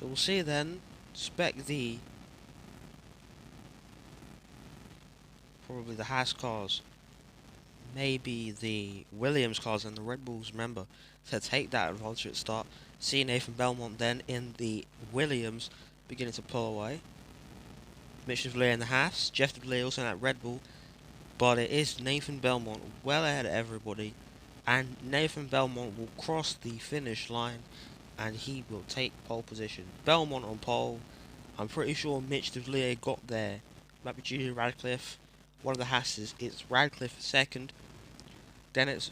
So we'll see then. Spec the probably the Haas cars, maybe the Williams cars and the Red Bulls, remember, to take that advantage at start. See Nathan Belmont then in the Williams beginning to pull away. Mitch de Vliet in the Haas, Jeff de Vliet also in that Red Bull, but it is Nathan Belmont well ahead of everybody, and Nathan Belmont will cross the finish line and he will take pole position. Belmont on pole. I'm pretty sure Mitch de Vliet got there. Might be Julian Radcliffe. One of the Hasses. It's Radcliffe second. Then it's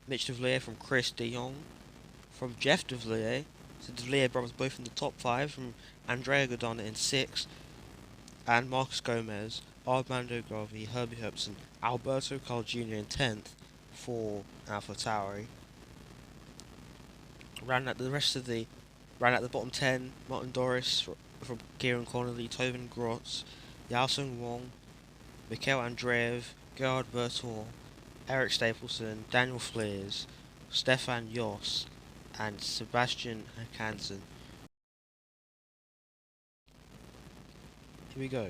Mitch de Vliet from Chris de Jong. From Jeff de Vliet. So de Vliet brothers both in the top 5. From Andrea Godana in 6th. And Marcus Gomez, Armando Garvey, Herbie Herbson, Alberto Carl Jr. in 10th for AlphaTauri. Round out the bottom 10, Martin Doris from Kieran Connolly, Tovin Grotz, Yao-Sung Wong, Mikhail Andreev, Gerhard Bertor, Eric Stapleton, Daniel Fleers, Stefan Joss, and Sebastian Hansen. Here we go.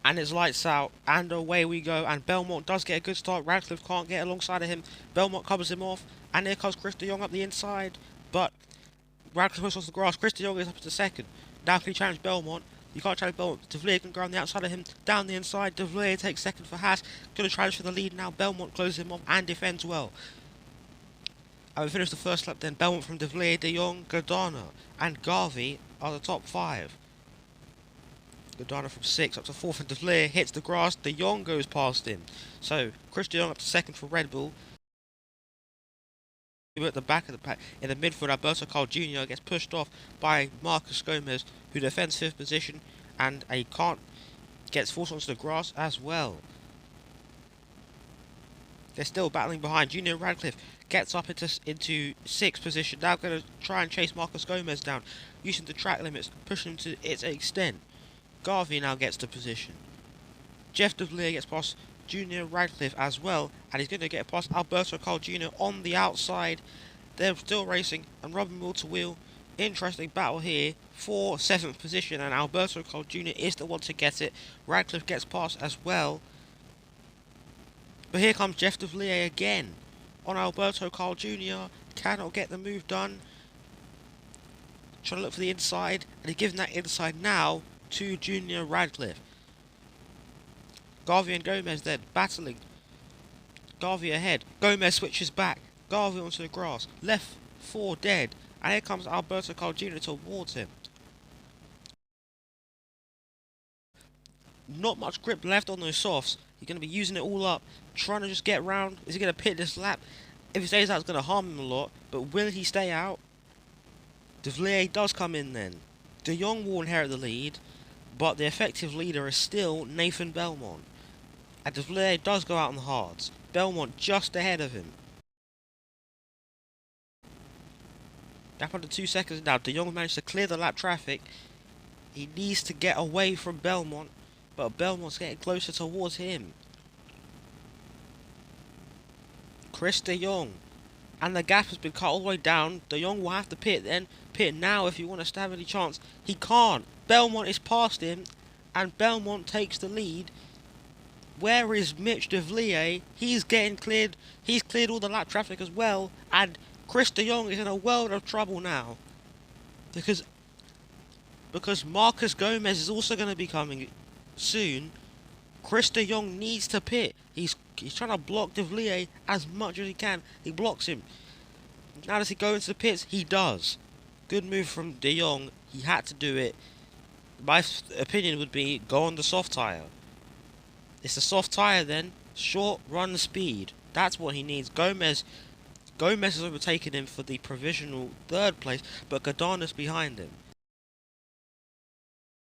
And it's lights out, and away we go, and Belmont does get a good start. Radcliffe can't get alongside of him. Belmont covers him off, and here comes Chris de Jong up the inside, but Radcliffe pushes off the grass. Chris de Jong is up to second. Now can he challenge Belmont? You can't challenge Belmont. De Vliet can go on the outside of him, down the inside. De Vliet takes second for Haas. Going to challenge for the lead now. Belmont closes him off and defends well. And we finish the first lap then. Belmont from De Vliet, de Jong, Godana, and Garvey are the top 5. Godana from 6th up to 4th, and De Vliet hits the grass. De Jong goes past him. So Chris de Jong up to second for Red Bull. At the back of the pack, in the midfield, Alberto Carl Jr. gets pushed off by Marcus Gomez, who defends 5th position, and gets forced onto the grass as well. They're still battling behind. Junior Radcliffe gets up into 6th position. Now going to try and chase Marcus Gomez down, using the track limits, pushing him to its extent. Garvey now gets the position. Jeff de Vliet gets past Junior Radcliffe as well, and he's going to get past Alberto Carl Jr. on the outside. They're still racing and rubbing wheel to wheel. Interesting battle here for 7th position, and Alberto Carl Jr. is the one to get it. Radcliffe gets past as well. But here comes Jeff de Vliet again on Alberto Carl Jr. Cannot get the move done. Trying to look for the inside, and he's giving that inside now to Junior Radcliffe. Garvey and Gomez then battling. Garvey ahead. Gomez switches back. Garvey onto the grass. Left 4 dead. And here comes Alberto Carl Jr. towards him. Not much grip left on those softs. He's going to be using it all up. Trying to just get round. Is he going to pit this lap? If he stays out, it's going to harm him a lot. But will he stay out? De Vliet does come in then. De Jong will inherit the lead. But the effective leader is still Nathan Belmont. And De Vliet does go out on the hards. Belmont just ahead of him. Gap under 2 seconds now. De Jong managed to clear the lap traffic. He needs to get away from Belmont, but Belmont's getting closer towards him. Chris de Jong. And the gap has been cut all the way down. De Jong will have to pit then. Pit now if you want to stand any chance. He can't. Belmont is past him, and Belmont takes the lead. Where is Mitch de Vliet? He's getting cleared. He's cleared all the lap traffic as well. And Chris de Jong is in a world of trouble now. Because Marcus Gomez is also going to be coming soon. Chris de Jong needs to pit. He's trying to block de Vliet as much as he can. He blocks him. Now does he go into the pits? He does. Good move from de Jong. He had to do it. My opinion would be go on the soft tyre. It's a soft tyre then. Short run speed. That's what he needs. Gomez has overtaken him for the provisional 3rd place, but Godana's behind him.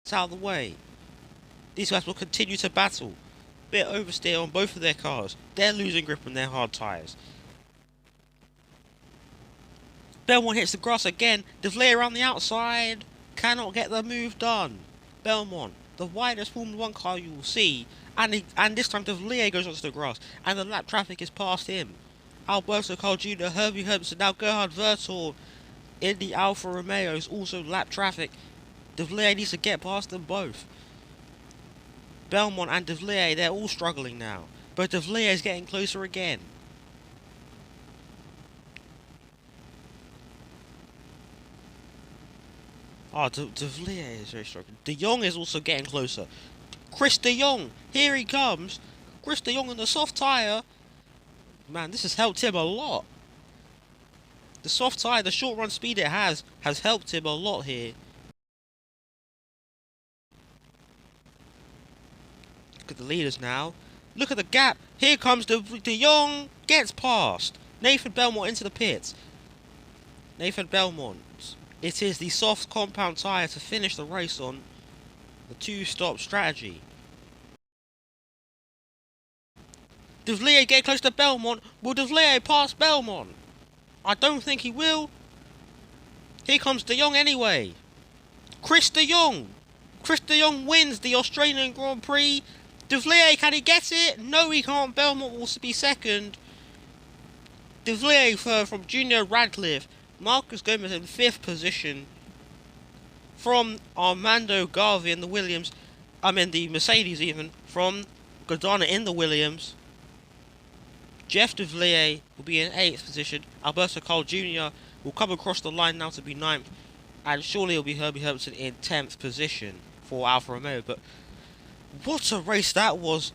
It's out of the way. These guys will continue to battle. Bit oversteer on both of their cars. They're losing grip on their hard tyres. Belmont hits the grass again. De Vliet around the outside. Cannot get the move done. Belmont, the widest Formula 1 car you will see. And this time De Vliet goes onto the grass. And the lap traffic is past him. Alberto Carl Jr., Herbie Herbson, now Gerhard Vertor. in the Alfa Romeo is also lap traffic. De Vliet needs to get past them both. Belmont and De Vliet, they're all struggling now. But De Vliet is getting closer again. De Vliet is very struggling. De Jong is also getting closer. Chris De Jong, here he comes. Chris De Jong on the soft tyre. Man, this has helped him a lot. The soft tyre, the short run speed it has helped him a lot here. Look at the leaders now. Look at the gap. Here comes De Jong. Gets past. Nathan Belmont into the pits. Nathan Belmont. It is the soft compound tyre to finish the race on. The two-stop strategy. De Vliet get close to Belmont. Will De Vliet pass Belmont? I don't think he will. Here comes De Jong anyway. Chris De Jong. Chris De Jong wins the Australian Grand Prix. De Vliet, can he get it? No, he can't. Belmont will be second. De Vliet from Junior Radcliffe. Marcus Gomez in 5th position. From Armando Garvey in the Williams. The Mercedes even. From Godana in the Williams. Jeff De Vliet will be in 8th position. Alberto Cole Jr. will come across the line now to be 9th. And surely it will be Herbie Herbertson in 10th position for Alfa Romeo. But what a race that was.